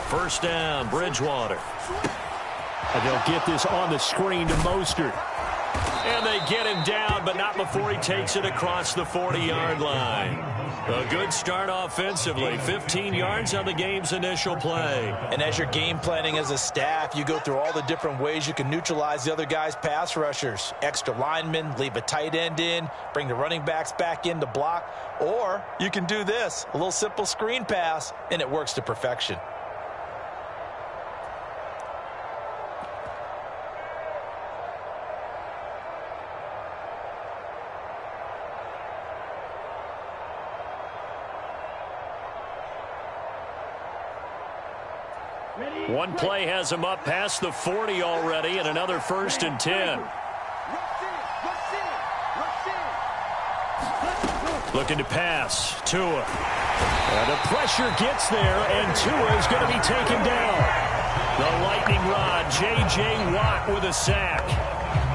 First down, Bridgewater. And they'll get this on the screen to Mostert. And they get him down, but not before he takes it across the 40-yard line. A good start offensively. 15 yards on the game's initial play. And as you're game planning as a staff, you go through all the different ways you can neutralize the other guy's pass rushers. Extra linemen, leave a tight end in, bring the running backs back in to block. Or you can do this, a little simple screen pass, and it works to perfection. One play has him up past the 40 already, and another 1st and 10. Looking to pass. Tua. And the pressure gets there, and Tua is going to be taken down. The lightning rod, J.J. Watt with a sack.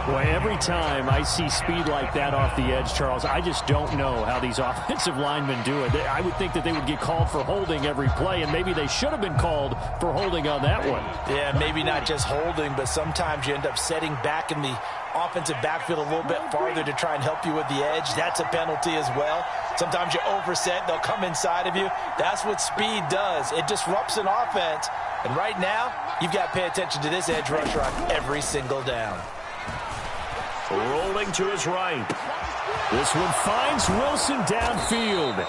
Boy, every time I see speed like that off the edge, Charles, I just don't know how these offensive linemen do it. I would think that they would get called for holding every play, and maybe they should have been called for holding on that one. Yeah, maybe not just holding, but sometimes you end up setting back in the offensive backfield a little bit farther to try and help you with the edge. That's a penalty as well. Sometimes you overset, they'll come inside of you. That's what speed does. It disrupts an offense. And right now, you've got to pay attention to this edge rusher on every single down. Rolling to his right. This one finds Wilson downfield.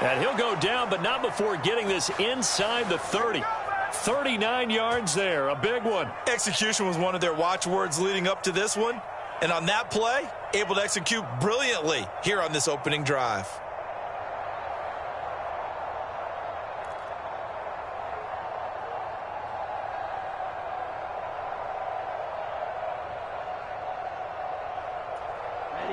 And he'll go down, but not before getting this inside the 30. 39 yards there, a big one. Execution was one of their watchwords leading up to this one. And on that play, able to execute brilliantly here on this opening drive.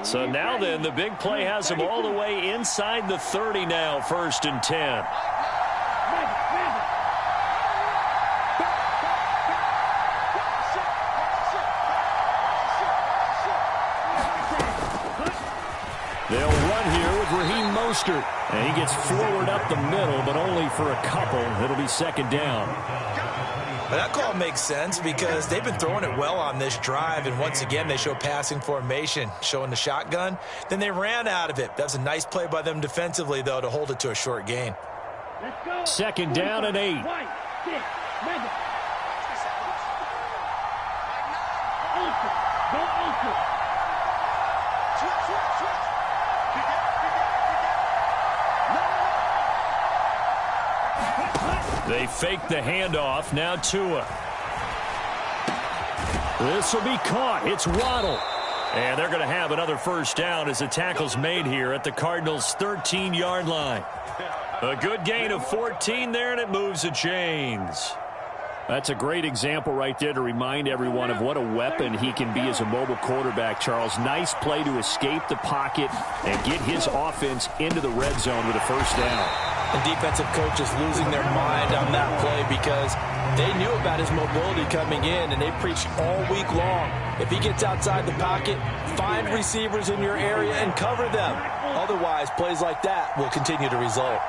So now then, the big play has him all the way inside the 30 now, 1st and 10. They'll run here with Raheem Mostert. And he gets forward up the middle, but only for a couple. It'll be 2nd down. That call makes sense because they've been throwing it well on this drive, and once again they show passing formation, showing the shotgun. Then they ran out of it. That was a nice play by them defensively, though, to hold it to a short gain. 2nd down and 8. They fake the handoff. Now Tua. This will be caught. It's Waddle. And they're going to have another 1st down as the tackle's made here at the Cardinals' 13-yard line. A good gain of 14 there, and it moves the chains. That's a great example right there to remind everyone of what a weapon he can be as a mobile quarterback, Charles. Nice play to escape the pocket and get his offense into the red zone with a 1st down. And defensive coaches losing their mind on that play because they knew about his mobility coming in, and they preached all week long. If he gets outside the pocket, find receivers in your area and cover them. Otherwise, plays like that will continue to result.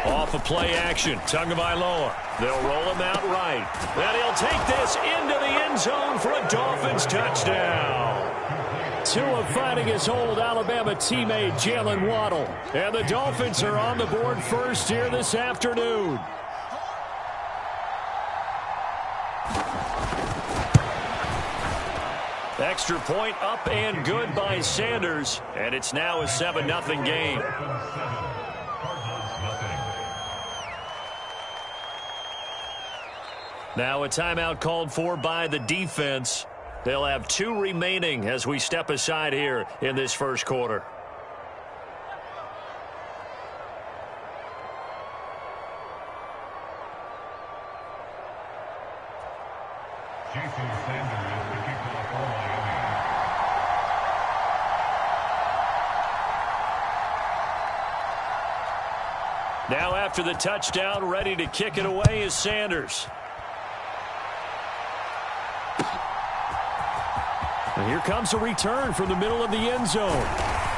Off of play action, Tagovailoa. They'll roll him out right. And he'll take this into the end zone for a Dolphins touchdown. Tua fighting his old Alabama teammate, Jalen Waddle. And the Dolphins are on the board first here this afternoon. Extra point up and good by Sanders. And it's now a 7-0 game. Now a timeout called for by the defense. They'll have 2 remaining as we step aside here in this first quarter. Now after the touchdown, ready to kick it away is Sanders. here comes a return from the middle of the end zone.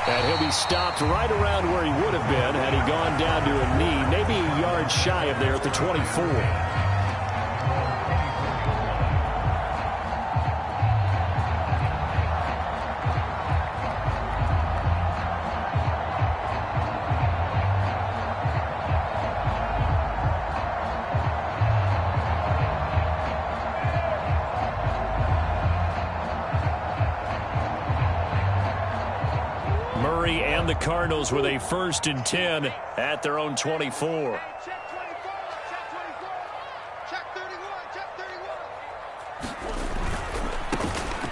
And he'll be stopped right around where he would have been had he gone down to a knee, maybe a yard shy of there at the 24. Murray and the Cardinals with a 1st and 10 at their own 24.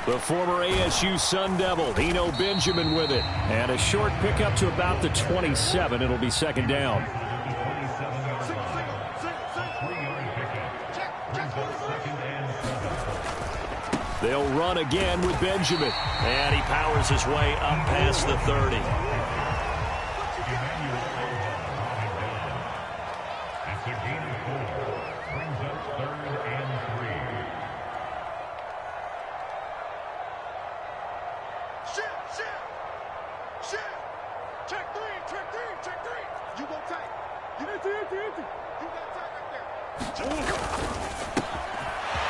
The former ASU Sun Devil, Eno Benjamin with it. And a short pickup to about the 27. It'll be 2nd down. They'll run again with Benjamin. And he powers his way up past the 30.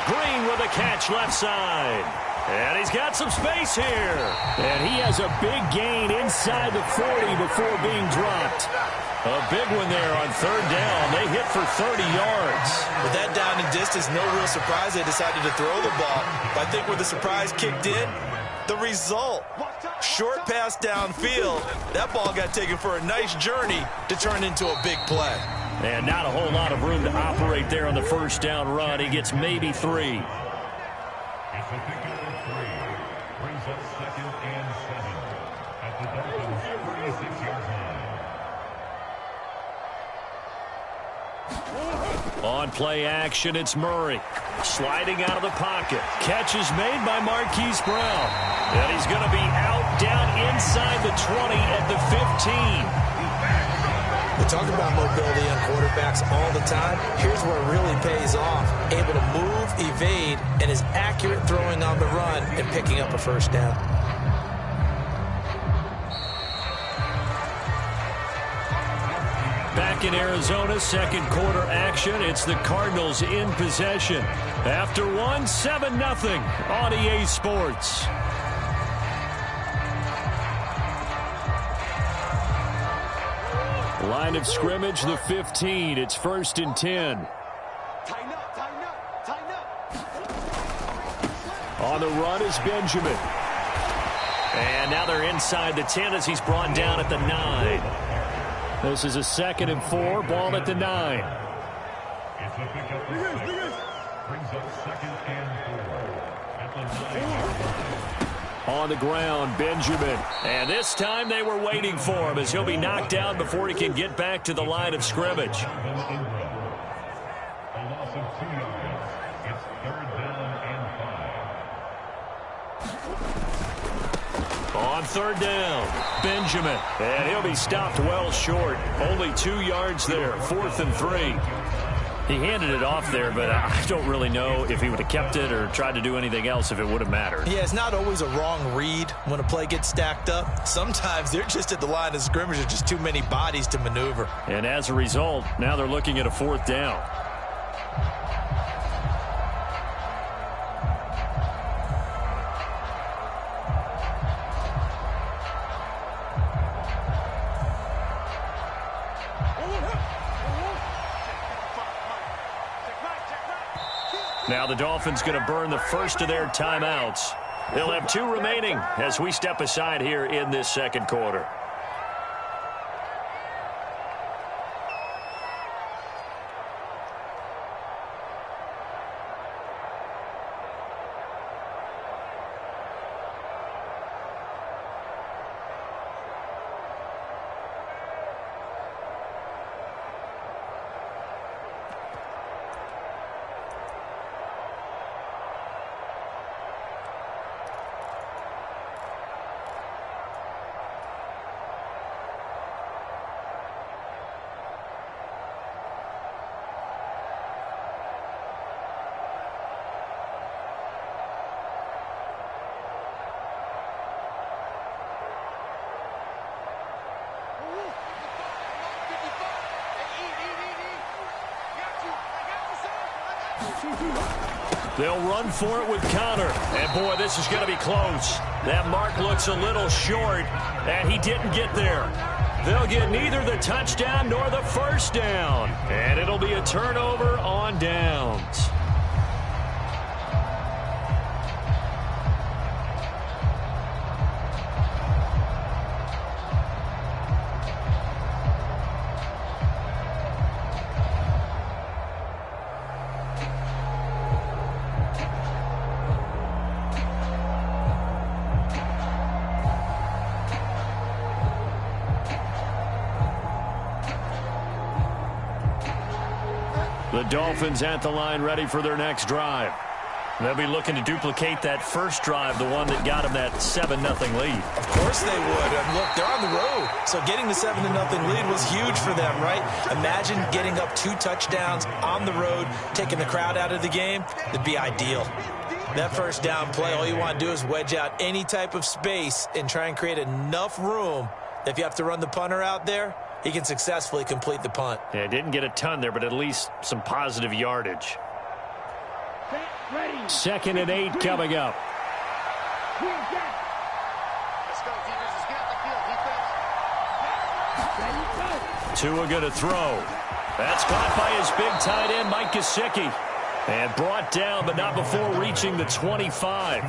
Green with a catch left side. And he's got some space here. And he has a big gain inside the 40 before being dropped. A big one there on 3rd down. They hit for 30 yards. With that down and distance, no real surprise they decided to throw the ball. But I think where the surprise kicked in, the result. Short pass downfield. That ball got taken for a nice journey to turn into a big play. And not a whole lot of room to operate there on the 1st down run. He gets maybe 3. Brings up 2nd and 7 at the Dolphins' 46-yard line. On play action, it's Murray. Sliding out of the pocket. Catch is made by Marquise Brown. And he's going to be out down inside the 20 at the 15. We talk about mobility on quarterbacks all the time. Here's where it really pays off. Able to move, evade, and is accurate throwing on the run and picking up a 1st down. Back in Arizona, 2nd quarter action. It's the Cardinals in possession. After 7-0 on EA Sports. Line of scrimmage, the 15. It's 1st and 10. On the run is Benjamin. And now they're inside the 10 as he's brought down at the 9. This is a 2nd and 4. Ball at the 9. It's a pickup. Brings up 2nd and 4 at the 9. On the ground, Benjamin. And this time they were waiting for him as he'll be knocked down before he can get back to the line of scrimmage. A loss of 2 yards. It's 3rd down and 5. On 3rd down, Benjamin. And he'll be stopped well short. Only 2 yards there, 4th and 3. He handed it off there, but I don't really know if he would have kept it or tried to do anything else if it would have mattered. Yeah, it's not always a wrong read when a play gets stacked up. Sometimes they're just at the line of scrimmage. There's just too many bodies to maneuver. And as a result, now they're looking at a 4th down. Now the Dolphins going to burn the first of their timeouts. They'll have 2 remaining as we step aside here in this 2nd quarter. They'll run for it with Conner. And, boy, this is going to be close. That mark looks a little short, and he didn't get there. They'll get neither the touchdown nor the first down. And it'll be a turnover on downs. The Dolphins at the line ready for their next drive. They'll be looking to duplicate that first drive, the one that got them that 7-0 lead. Of course they would. And look, they're on the road. So getting the 7-0 lead was huge for them, right? Imagine getting up 2 touchdowns on the road, taking the crowd out of the game. That'd be ideal. That first down play, all you want to do is wedge out any type of space and try and create enough room that if you have to run the punter out there, he can successfully complete the punt. Yeah, didn't get a ton there, but at least some positive yardage. 2nd and 8 coming up. Tua going to throw. That's caught by his big tight end, Mike Gesicki. And brought down, but not before reaching the 25.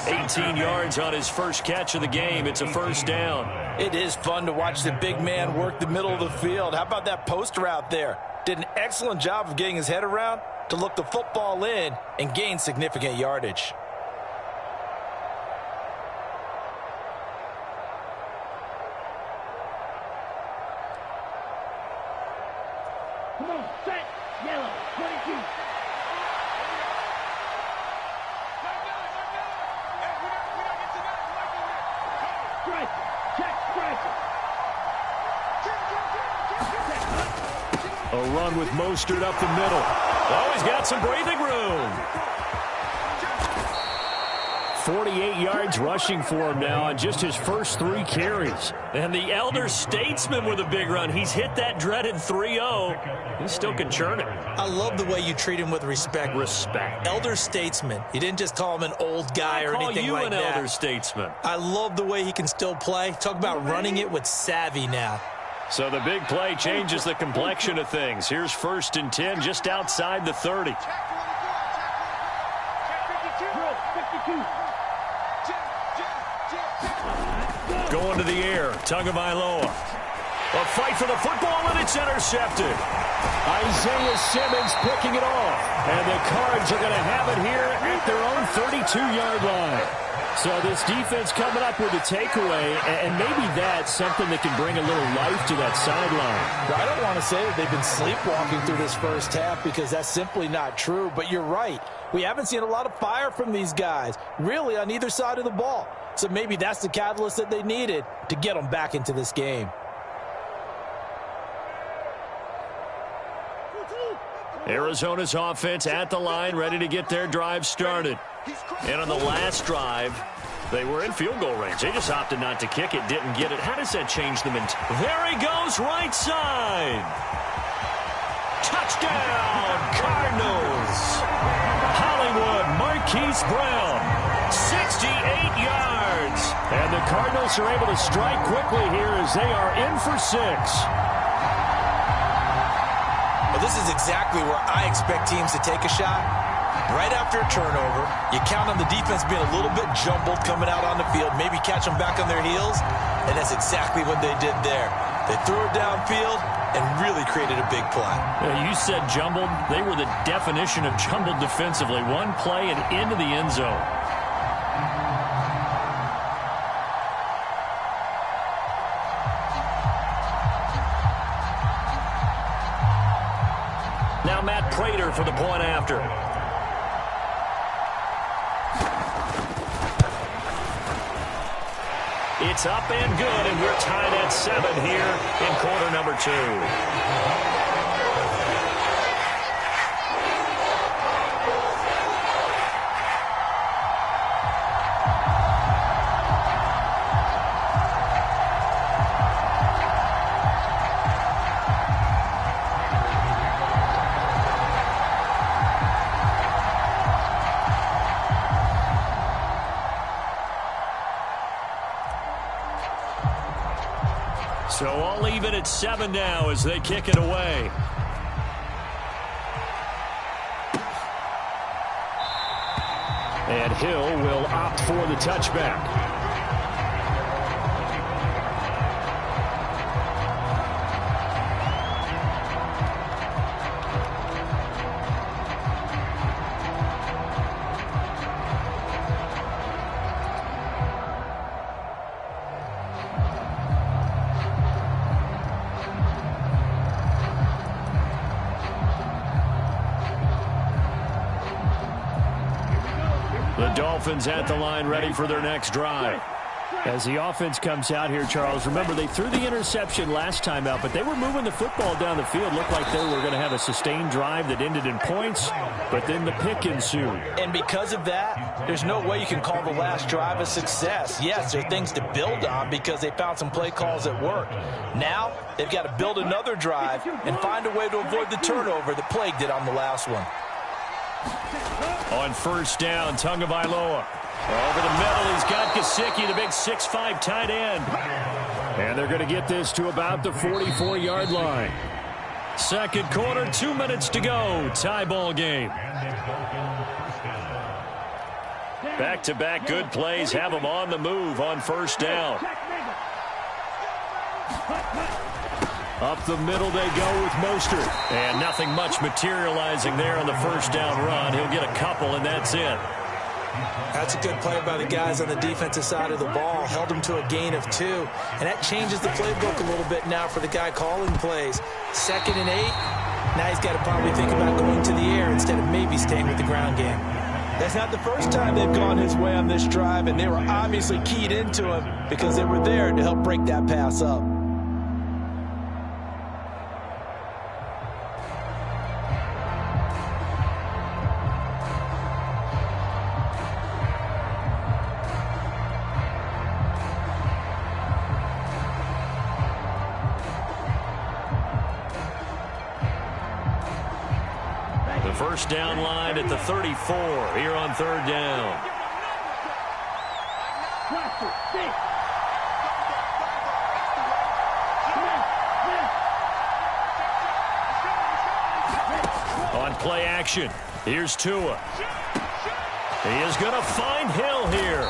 18 yards on his first catch of the game. It's a first down. It is fun to watch the big man work the middle of the field. How about that post route there? Did an excellent job of getting his head around to look the football in and gain significant yardage. Come on, set, yellow, 22. A run with Mostert up the middle. Oh, he's got some breathing room. 48 yards rushing for him now on just his first 3 carries. And the elder statesman with a big run. He's hit that dreaded 3-0. He still can churn it. I love the way you treat him with respect. Respect. Elder statesman. You didn't just call him an old guy or anything like that. I call you an elder statesman. I love the way he can still play. Talk about running it with savvy now. So the big play changes the complexion of things. Here's 1st and 10 just outside the 30. Going to the air, Tagovailoa. A fight for the football, and it's intercepted. Isaiah Simmons picking it off. And the Cards are going to have it here at their own 32-yard line. So this defense coming up with a takeaway, and maybe that's something that can bring a little life to that sideline. Well, I don't want to say that they've been sleepwalking through this first half because that's simply not true, but you're right. We haven't seen a lot of fire from these guys, really on either side of the ball. So maybe that's the catalyst that they needed to get them back into this game. Arizona's offense at the line, ready to get their drive started. And on the last drive, they were in field goal range. They just opted not to kick it, didn't get it. How does that change them? There he goes, right side. Touchdown, Cardinals. Hollywood Marquise Brown, 68 yards. And the Cardinals are able to strike quickly here as they are in for 6. Well, this is exactly where I expect teams to take a shot. Right after a turnover, you count on the defense being a little bit jumbled coming out on the field, maybe catch them back on their heels, and that's exactly what they did there. They threw it downfield and really created a big play. You said jumbled. They were the definition of jumbled defensively. One play and into the end zone. Now Matt Prater for the point after. It's up and good, and we're tied at 7 here in quarter number 2. So all even at 7 now as they kick it away. And Hill will opt for the touchback. The Dolphins at the line ready for their next drive. As the offense comes out here, Charles, remember they threw the interception last time out, but they were moving the football down the field. Looked like they were going to have a sustained drive that ended in points, but then the pick ensued. And because of that, there's no way you can call the last drive a success. Yes, there are things to build on because they found some play calls that work. Now they've got to build another drive and find a way to avoid the turnover that plagued it on the last one. On first down, Tagovailoa. Over the middle, he's got Gesicki, the big 6'5" tight end. And they're going to get this to about the 44-yard line. Second quarter, 2 minutes to go. Tie ball game. Back-to-back good plays have them on the move on first down. Up the middle they go with Mostert. And nothing much materializing there on the first down run. He'll get a couple, and that's it. That's a good play by the guys on the defensive side of the ball. Held him to a gain of 2. And that changes the playbook a little bit now for the guy calling plays. 2nd and 8. Now he's got to probably think about going to the air instead of maybe staying with the ground game. That's not the first time they've gone his way on this drive, and they were obviously keyed into him because they were there to help break that pass up. First down line at the 34 here on third down. On play action, here's Tua. He is going to find Hill here.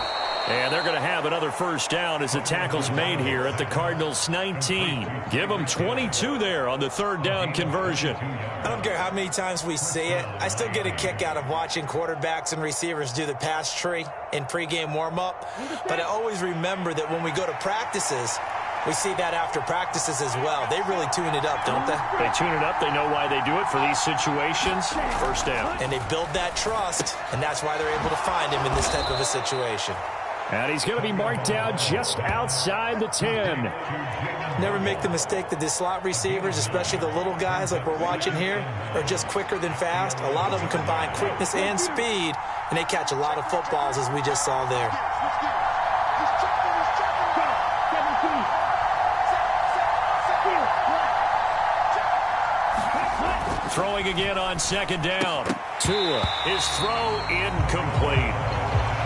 And they're going to have another first down as the tackle's made here at the Cardinals' 19. Give them 22 there on the third down conversion. I don't care how many times we see it. I still get a kick out of watching quarterbacks and receivers do the pass tree in pregame warm-up. But I always remember that when we go to practices, we see that after practices as well. They really tune it up, don't they? They tune it up. They know why they do it for these situations. First down. And they build that trust, and that's why they're able to find him in this type of a situation. And he's going to be marked down just outside the 10. Never make the mistake that the slot receivers, especially the little guys like we're watching here, are just quicker than fast. A lot of them combine quickness and speed, and they catch a lot of footballs, as we just saw there. Throwing again on second down. Tua, his throw incomplete.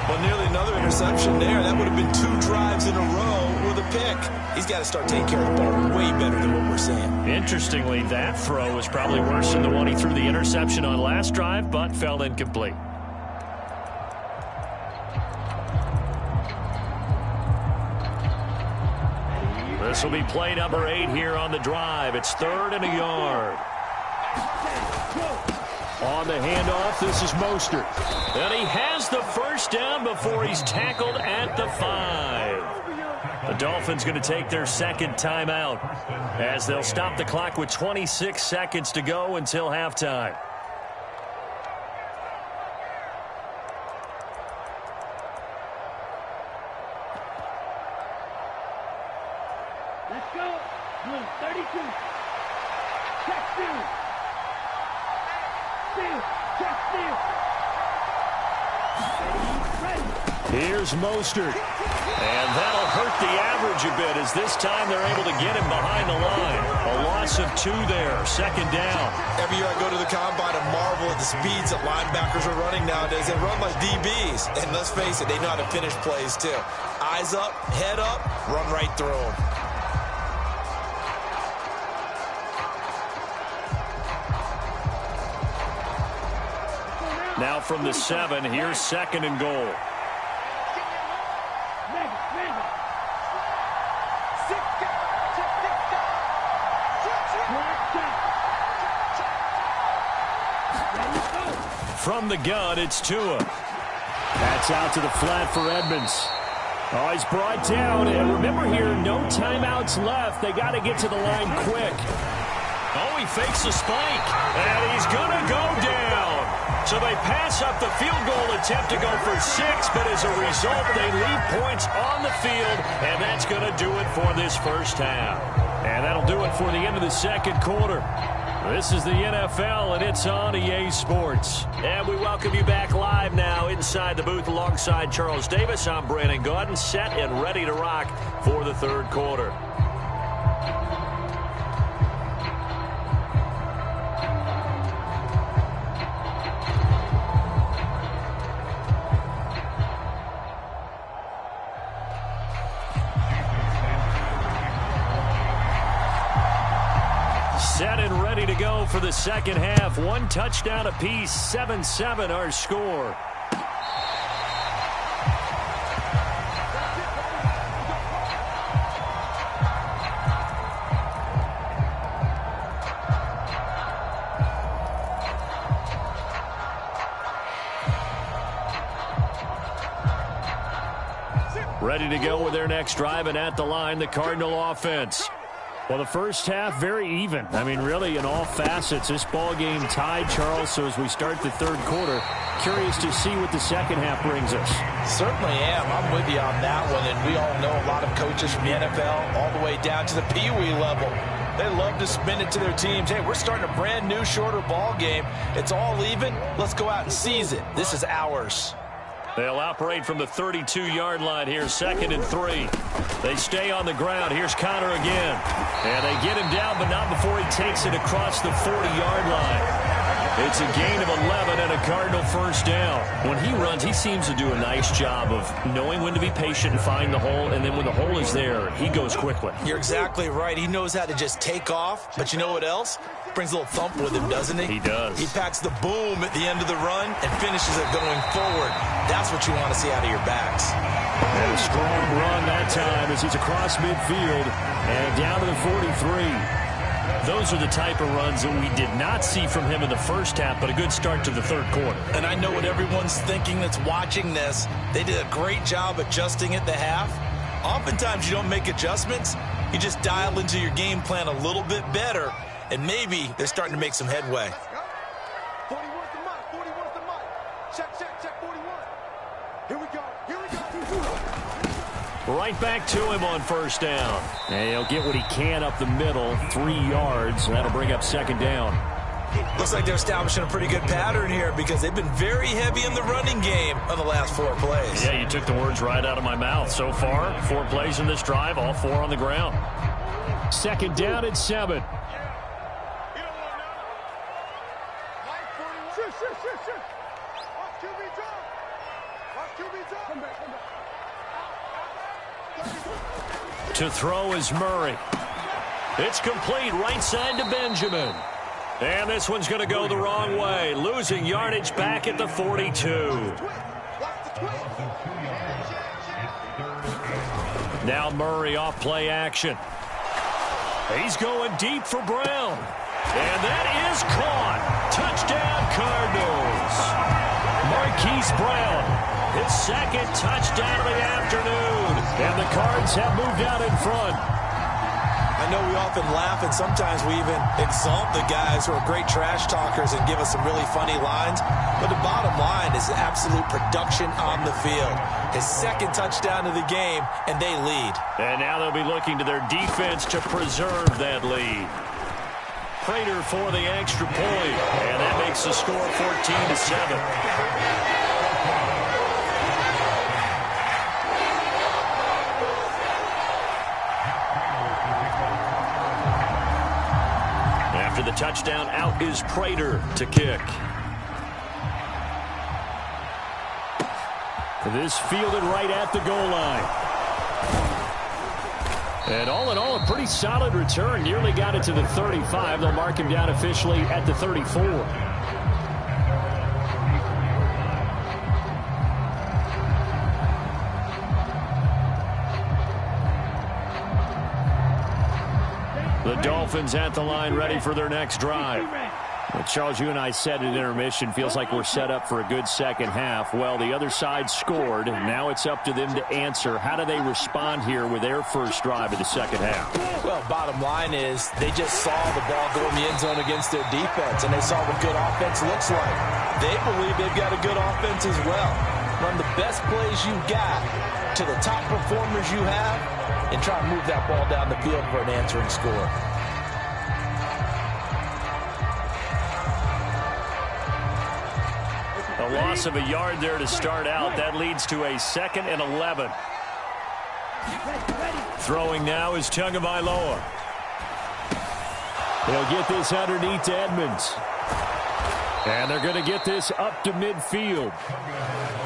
Well, nearly another interception there. That would have been 2 drives in a row with a pick. He's got to start taking care of the ball way better than what we're seeing. Interestingly, that throw was probably worse than the one he threw the interception on last drive, but fell incomplete. This will be play number 8 here on the drive. It's 3rd and a yard. On the handoff, this is Mostert. And he has the first down before he's tackled at the 5. The Dolphins going to take their second timeout as they'll stop the clock with 26 seconds to go until halftime. Let's go. Blue 32. Check Steele. Steele. Check Steele. Here's Mostert. And that'll hurt the average a bit as this time they're able to get him behind the line. A loss of 2 there. Second down. Every year I go to the combine and marvel at the speeds that linebackers are running nowadays. They run like DBs. And let's face it, they know how to finish plays too. Eyes up, head up, run right through them. Now from the 7, here's 2nd and goal. From the gun, it's Tua. That's out to the flat for Edmonds. Oh, he's brought down. And remember here, no timeouts left. They got to get to the line quick. Oh, he fakes a spike. And he's going to go down. So they pass up the field goal attempt to go for 6, but as a result, they leave points on the field, and that's going to do it for this first half. And that'll do it for the end of the second quarter. This is the NFL, and it's on EA Sports. And we welcome you back live now inside the booth alongside Charles Davis. I'm Brandon Gaudin, set and ready to rock for the third quarter. Set and ready to go for the second half. 1 touchdown apiece, 7-7 our score. Ready to go with their next drive, and at the line, the Cardinal offense. Well, the first half, very even. I mean, really, in all facets, this ball game tied, Charles. So as we start the third quarter, curious to see what the second half brings us. Certainly am. I'm with you on that one. And we all know a lot of coaches from the NFL all the way down to the Pee-wee level. They love to spin it to their teams. Hey, we're starting a brand new, shorter ball game. It's all even. Let's go out and seize it. This is ours. They'll operate from the 32-yard line here, 2nd and 3. They stay on the ground. Here's Connor again. And they get him down, but not before he takes it across the 40-yard line. It's a gain of 11 and a Cardinal first down. When he runs, he seems to do a nice job of knowing when to be patient and find the hole, and then when the hole is there, he goes quickly. You're exactly right. He knows how to just take off, but you know what else? Brings a little thump with him, doesn't he? He does. He packs the boom at the end of the run and finishes it going forward. That's what you want to see out of your backs. And a strong run that time as he's across midfield and down to the 43. Those are the type of runs that we did not see from him in the first half, but a good start to the third quarter. And I know what everyone's thinking that's watching this. They did a great job adjusting at the half. Oftentimes you don't make adjustments. You just dial into your game plan a little bit better, and maybe they're starting to make some headway. 41's the mic. 41's the mic. Check 41. Here we go. Right back to him on first down. And he'll get what he can up the middle, 3 yards. That'll bring up second down. Looks like they're establishing a pretty good pattern here because they've been very heavy in the running game on the last 4 plays. Yeah, you took the words right out of my mouth. So far, 4 plays in this drive, all 4 on the ground. Second down and 7. To throw is Murray. It's complete right side to Benjamin. And this one's going to go the wrong way. Losing yardage back at the 42. Now Murray off play action. He's going deep for Brown. And that is caught. Touchdown Cardinals. Marquise Brown, his second touchdown of the afternoon. And the Cards have moved out in front. I know we often laugh, and sometimes we even exalt the guys who are great trash talkers and give us some really funny lines. But the bottom line is absolute production on the field. His second touchdown of the game, and they lead. And now they'll be looking to their defense to preserve that lead. Prater for the extra point, and that makes the score 14-7. After the touchdown, out is Prater to kick. This fielded right at the goal line. And all in all, a pretty solid return. Nearly got it to the 35. They'll mark him down officially at the 34. The Dolphins at the line ready for their next drive. Well, Charles, you and I said at intermission, feels like we're set up for a good second half. Well, the other side scored, and now it's up to them to answer. How do they respond here with their first drive of the second half? Well, bottom line is they just saw the ball go in the end zone against their defense, and they saw what good offense looks like. They believe they've got a good offense as well. Run the best plays you've got to the top performers you have and try and move that ball down the field for an answering score. A loss of a yard there to start out. That leads to a 2nd and 11. Throwing now is Tagovailoa. They'll get this underneath to Edmonds. And they're going to get this up to midfield.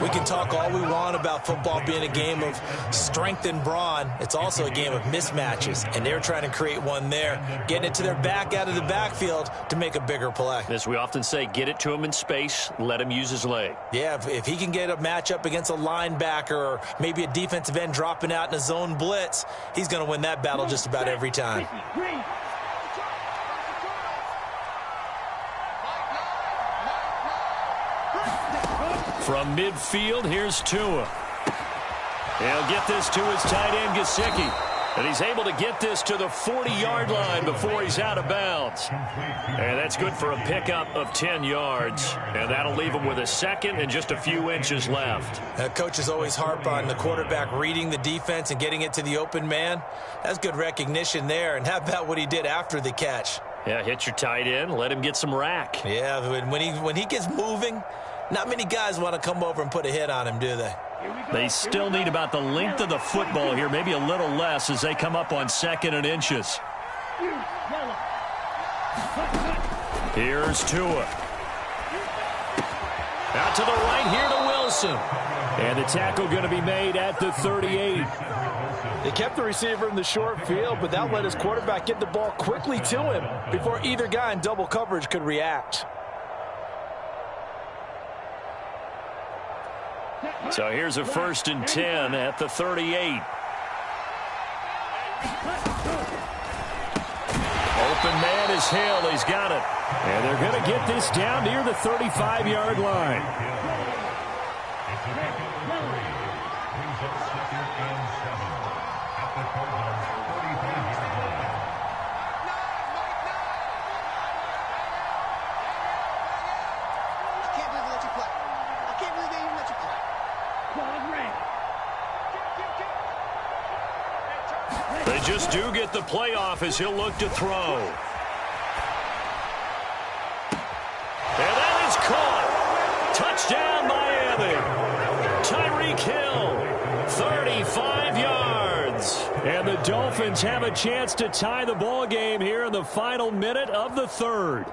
We can talk all we want about football being a game of strength and brawn. It's also a game of mismatches, and they're trying to create one there, getting it to their back out of the backfield to make a bigger play. As we often say, get it to him in space, let him use his leg. Yeah, if he can get a matchup against a linebacker or maybe a defensive end dropping out in a zone blitz, he's going to win that battle just about every time. From midfield, here's Tua. He'll get this to his tight end, Gesicki. And he's able to get this to the 40-yard line before he's out of bounds. And that's good for a pickup of 10 yards. And that'll leave him with a 2nd and just a few inches left. Coaches always harp on the quarterback reading the defense and getting it to the open man. That's good recognition there. And how about what he did after the catch? Yeah, hit your tight end, let him get some rack. Yeah, when he gets moving, not many guys want to come over and put a hit on him, do they? They still need about the length of the football here, maybe a little less as they come up on 2nd and inches. Here's Tua. Out to the right here to Wilson. And the tackle going to be made at the 38. They kept the receiver in the short field, but that let his quarterback get the ball quickly to him before either guy in double coverage could react. So here's a 1st and 10 at the 38. Open man is Hill. He's got it. And they're going to get this down near the 35-yard line. They just do get the playoff as he'll look to throw. And that is caught. Touchdown, Miami. Tyreek Hill, 35 yards. And the Dolphins have a chance to tie the ball game here in the final minute of the 3rd.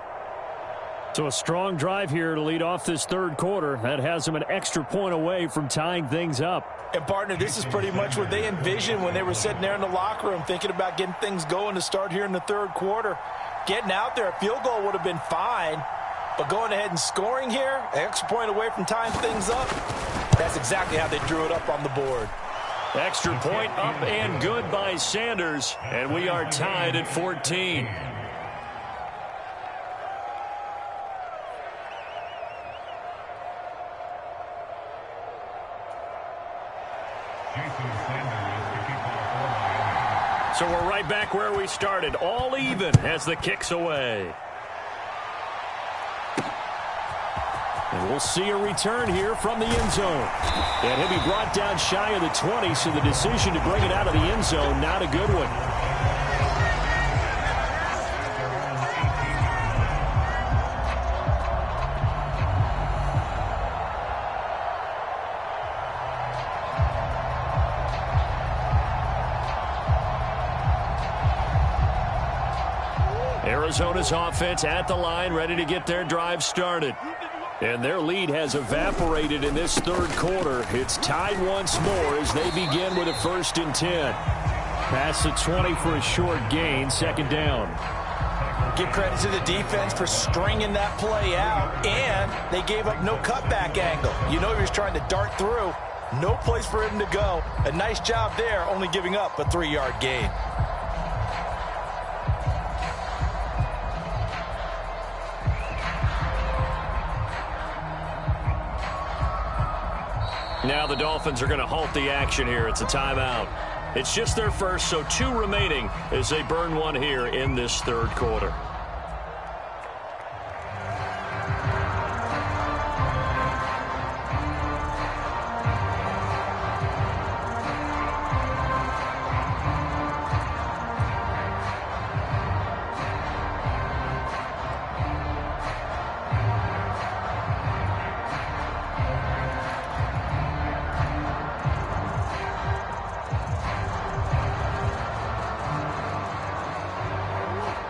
So a strong drive here to lead off this 3rd quarter. That has them an extra point away from tying things up. And, partner, this is pretty much what they envisioned when they were sitting there in the locker room thinking about getting things going to start here in the 3rd quarter. Getting out there, a field goal would have been fine. But going ahead and scoring here, an extra point away from tying things up, that's exactly how they drew it up on the board. Extra point up and good by Sanders. And we are tied at 14. So we're right back where we started, all even as the kick's away. And we'll see a return here from the end zone. And he'll be brought down shy of the 20, so the decision to bring it out of the end zone, not a good one. Arizona's offense at the line, ready to get their drive started. And their lead has evaporated in this 3rd quarter. It's tied once more as they begin with a 1st and 10. Past the 20 for a short gain, 2nd down. Give credit to the defense for stringing that play out, and they gave up no cutback angle. You know he was trying to dart through. No place for him to go. A nice job there, only giving up a 3-yard gain. Now the Dolphins are going to halt the action here. It's a timeout. It's just their first, so 2 remaining as they burn one here in this third quarter.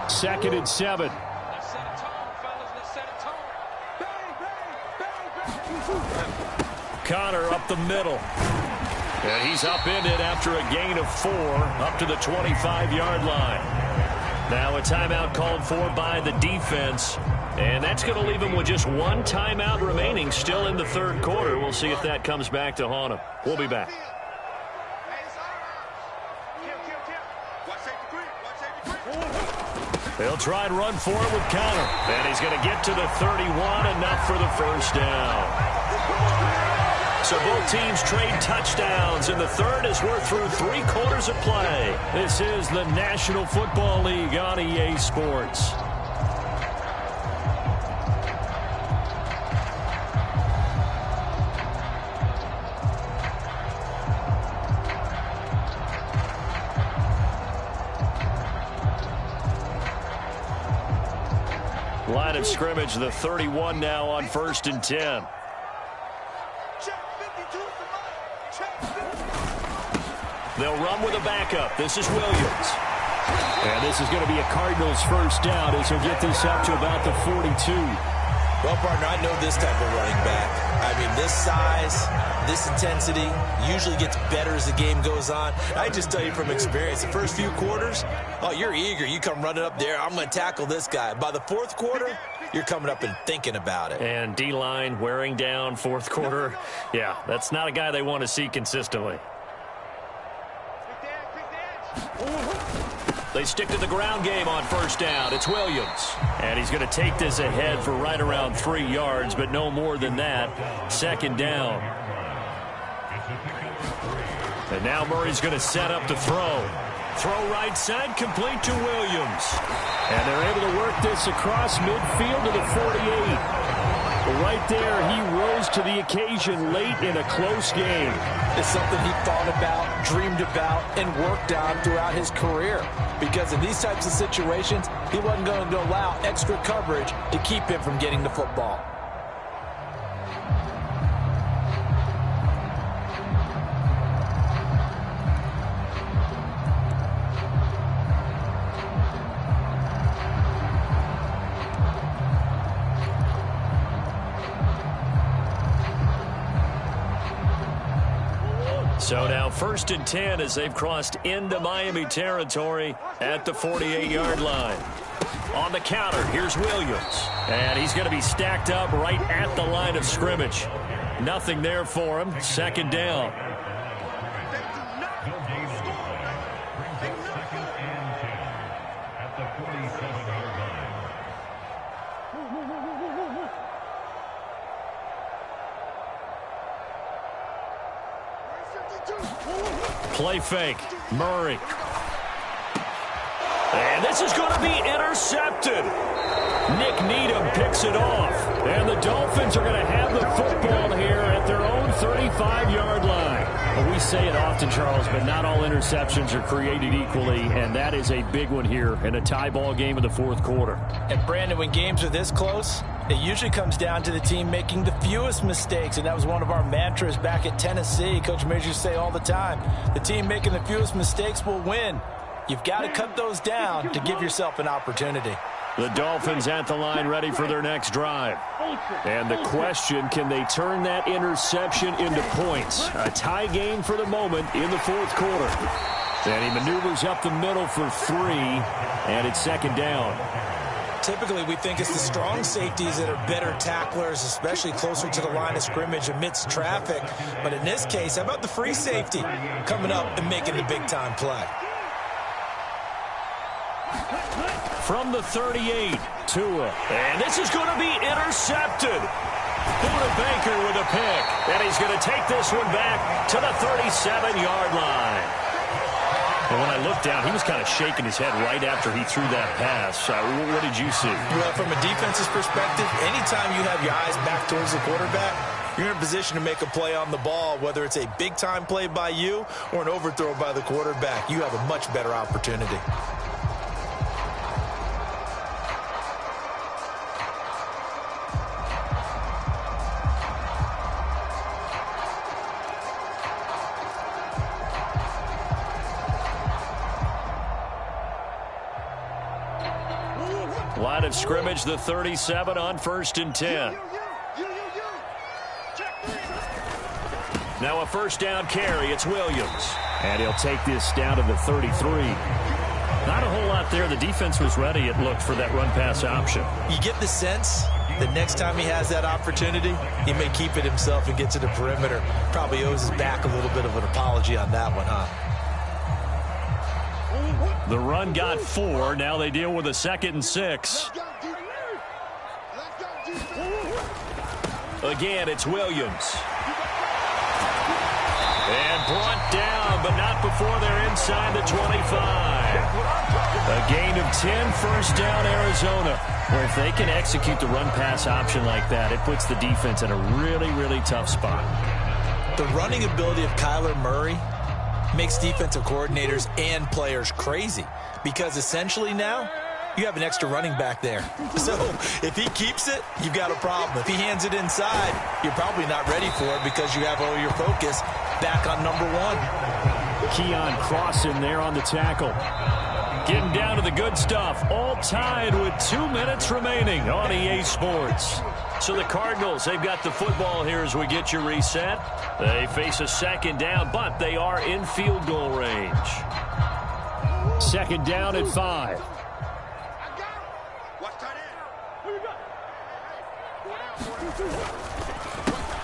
Second and 7. Let's set a tone, fellas. Let's set a tone. Bang, bang, bang, bang. Connor up the middle. And he's upended after a gain of 4 up to the 25-yard line. Now a timeout called for by the defense. And that's going to leave him with just 1 timeout remaining still in the third quarter. We'll see if that comes back to haunt him. We'll be back. They'll try and run for it with Connor. And he's going to get to the 31, enough for the first down. So both teams trade touchdowns, and the third as we're through 3 quarters of play. This is the National Football League on EA Sports. Line of scrimmage, the 31 now on 1st and 10. They'll run with a backup. This is Williams. And this is going to be a Cardinals first down as he'll get this up to about the 42. Well, partner, I know this type of running back. I mean, this size, this intensity usually gets better as the game goes on. I just tell you from experience, the first few quarters, oh, you're eager. You come running up there. I'm going to tackle this guy. By the 4th quarter, you're coming up and thinking about it. And D-line wearing down 4th quarter. Yeah, that's not a guy they want to see consistently. They stick to the ground game on 1st down. It's Williams. And he's going to take this ahead for right around 3 yards, but no more than that. 2nd down. And now Murray's going to set up the throw. Throw right side, complete to Williams. And they're able to work this across midfield to the 48. Right there, he rose to the occasion late in a close game. It's something he thought about, dreamed about, and worked on throughout his career. Because in these types of situations, he wasn't going to allow extra coverage to keep him from getting the football. So now 1st and 10 as they've crossed into Miami territory at the 48-yard line. On the counter, here's Williams. And he's going to be stacked up right at the line of scrimmage. Nothing there for him. 2nd down. Play fake. Murray. And this is going to be intercepted. Nick Needham picks it off. And the Dolphins are going to have the football here at their own 35-yard line. Well, we say it often, Charles, but not all interceptions are created equally, and that is a big one here in a tie ball game in the 4th quarter. And, Brandon, when games are this close, it usually comes down to the team making the fewest mistakes, and that was one of our mantras back at Tennessee. Coach Major used to say all the time, the team making the fewest mistakes will win. You've got to cut those down to give yourself an opportunity. The Dolphins at the line ready for their next drive. And the question, can they turn that interception into points? A tie game for the moment in the 4th quarter. And he maneuvers up the middle for 3, and it's 2nd down. Typically, we think it's the strong safeties that are better tacklers, especially closer to the line of scrimmage amidst traffic. But in this case, how about the free safety coming up and making the big-time play? From the 38, Tua. And this is going to be intercepted. Buda Baker with a pick. And he's going to take this one back to the 37-yard line. And when I looked down, he was kind of shaking his head right after he threw that pass. What did you see? Well, from a defense's perspective, anytime you have your eyes back towards the quarterback, you're in a position to make a play on the ball, whether it's a big-time play by you or an overthrow by the quarterback. You have a much better opportunity. Line of scrimmage, the 37 on 1st and 10. Now a first down carry. It's Williams. And he'll take this down to the 33. Not a whole lot there. The defense was ready, it looked, for that run-pass option. You get the sense that next time he has that opportunity, he may keep it himself and get to the perimeter. Probably owes his back a little bit of an apology on that one, huh? The run got 4. Now they deal with a 2nd and 6. Again, it's Williams. And brought down, but not before they're inside the 25. A gain of 10, first down, Arizona. Where if they can execute the run-pass option like that, it puts the defense in a really, really tough spot. The running ability of Kyler Murray makes defensive coordinators and players crazy, because essentially now you have an extra running back there. So if he keeps it, you've got a problem. If he hands it inside, you're probably not ready for it because you have all your focus back on number 1. Keon Cross in there on the tackle. Getting down to the good stuff. All tied with 2 minutes remaining on EA Sports. So the Cardinals, they've got the football here as we get you reset. They face a 2nd down, but they are in field goal range. 2nd down at 5.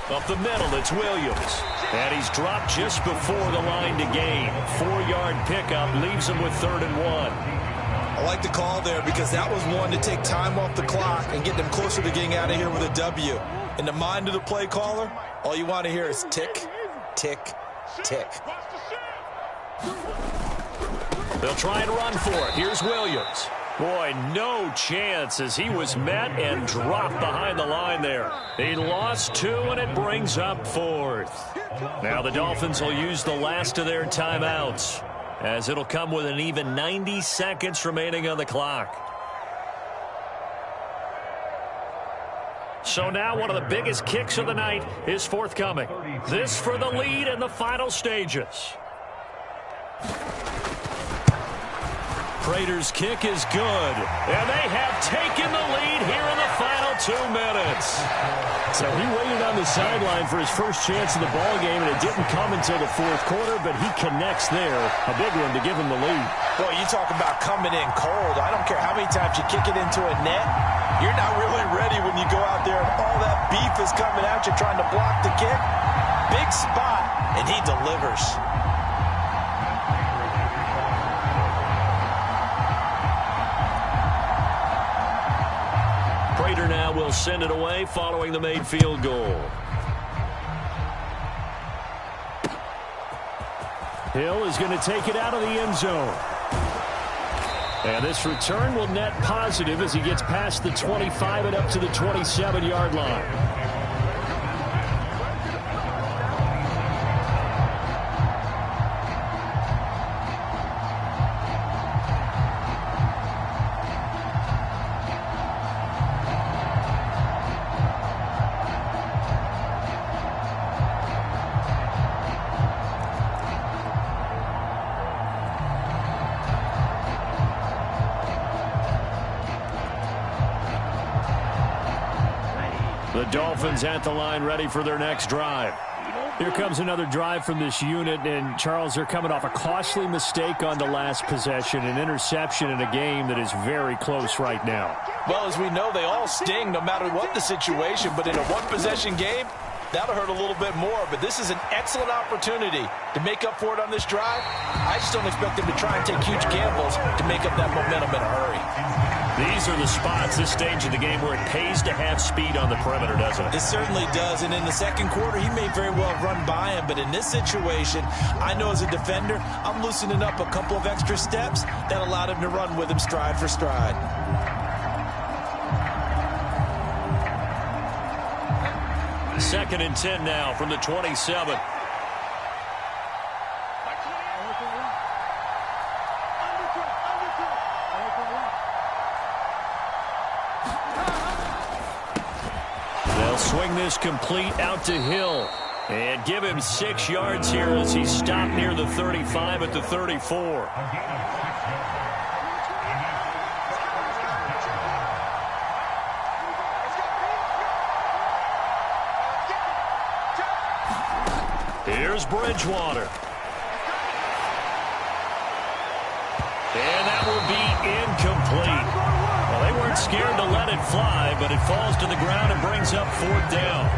Up the middle, it's Williams. And he's dropped just before the line to gain. 4-yard pickup leaves him with 3rd and 1. I like the call there because that was one to take time off the clock and get them closer to getting out of here with a W. In the mind of the play caller, all you want to hear is tick, tick, tick. They'll try and run for it. Here's Williams. Boy, no chance as he was met and dropped behind the line there. He lost 2, and it brings up 4th. Now the Dolphins will use the last of their timeouts, as it'll come with an even 90 seconds remaining on the clock. So now one of the biggest kicks of the night is forthcoming. This for the lead in the final stages. Prater's kick is good, and they have taken the lead here in the final 2 minutes. So he waited on the sideline for his first chance of the ball game, and it didn't come until the 4th quarter, but he connects there. A big one to give him the lead. Boy, you talk about coming in cold. I don't care how many times you kick it into a net. You're not really ready when you go out there and all that beef is coming at you trying to block the kick. Big spot, and he delivers. Prater now will send it away following the made field goal. Hill is going to take it out of the end zone. And this return will net positive as he gets past the 25 and up to the 27-yard line. The Dolphins at the line ready for their next drive. Here comes another drive from this unit, and Charles, they're coming off a costly mistake on the last possession, an interception in a game that is very close right now. Well, as we know, they all sting no matter what the situation, but in a one-possession game, That'll hurt a little bit more, but this is an excellent opportunity to make up for it on this drive. I just don't expect them to try and take huge gambles to make up that momentum in a hurry. These are the spots, this stage of the game, where it pays to have speed on the perimeter, doesn't it? It certainly does, and in the second quarter, he may very well run by him, but in this situation, I know as a defender, I'm loosening up a couple of extra steps that allowed him to run with him stride for stride. Second and 10 now from the 27. They'll swing this complete out to Hill and give him 6 yards here as he stopped near the 35 at the 34. Here's Bridgewater. And that will be incomplete. Well, they weren't scared to let it fly, but it falls to the ground and brings up 4th down.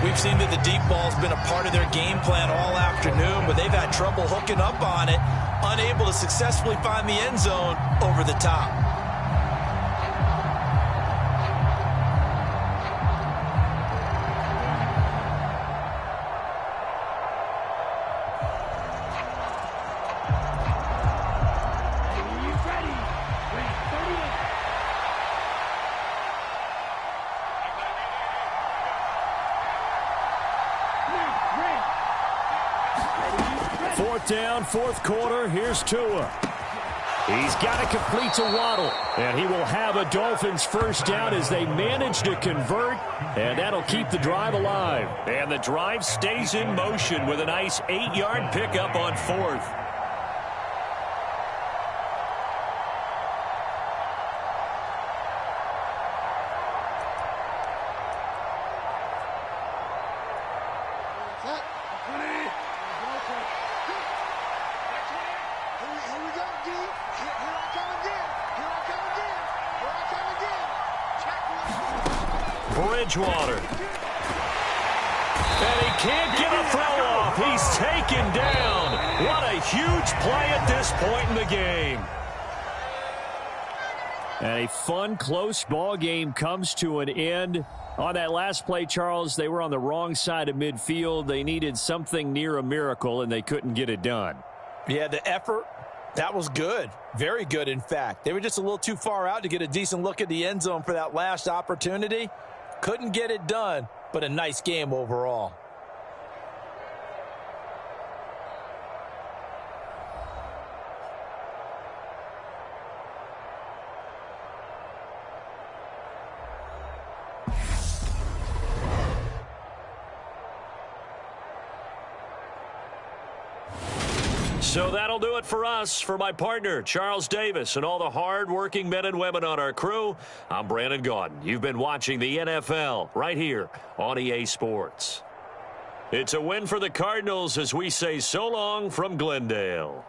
We've seen that the deep ball's been a part of their game plan all afternoon, but they've had trouble hooking up on it, unable to successfully find the end zone over the top. Down, 4th quarter. Here's Tua. He's got it complete to Waddle. And he will have a Dolphins first down as they manage to convert. And that'll keep the drive alive. And the drive stays in motion with a nice 8-yard pickup on 4th. Bridgewater. And he can't get a throw off. He's taken down. What a huge play at this point in the game. And a fun, close ball game comes to an end. On that last play, Charles, they were on the wrong side of midfield. They needed something near a miracle, and they couldn't get it done. Yeah, the effort, that was good. Very good, in fact. They were just a little too far out to get a decent look at the end zone for that last opportunity. Couldn't get it done, but a nice game overall. So that'll do it for us. For my partner, Charles Davis, and all the hard-working men and women on our crew, I'm Brandon Gaudin. You've been watching the NFL right here on EA Sports. It's a win for the Cardinals as we say so long from Glendale.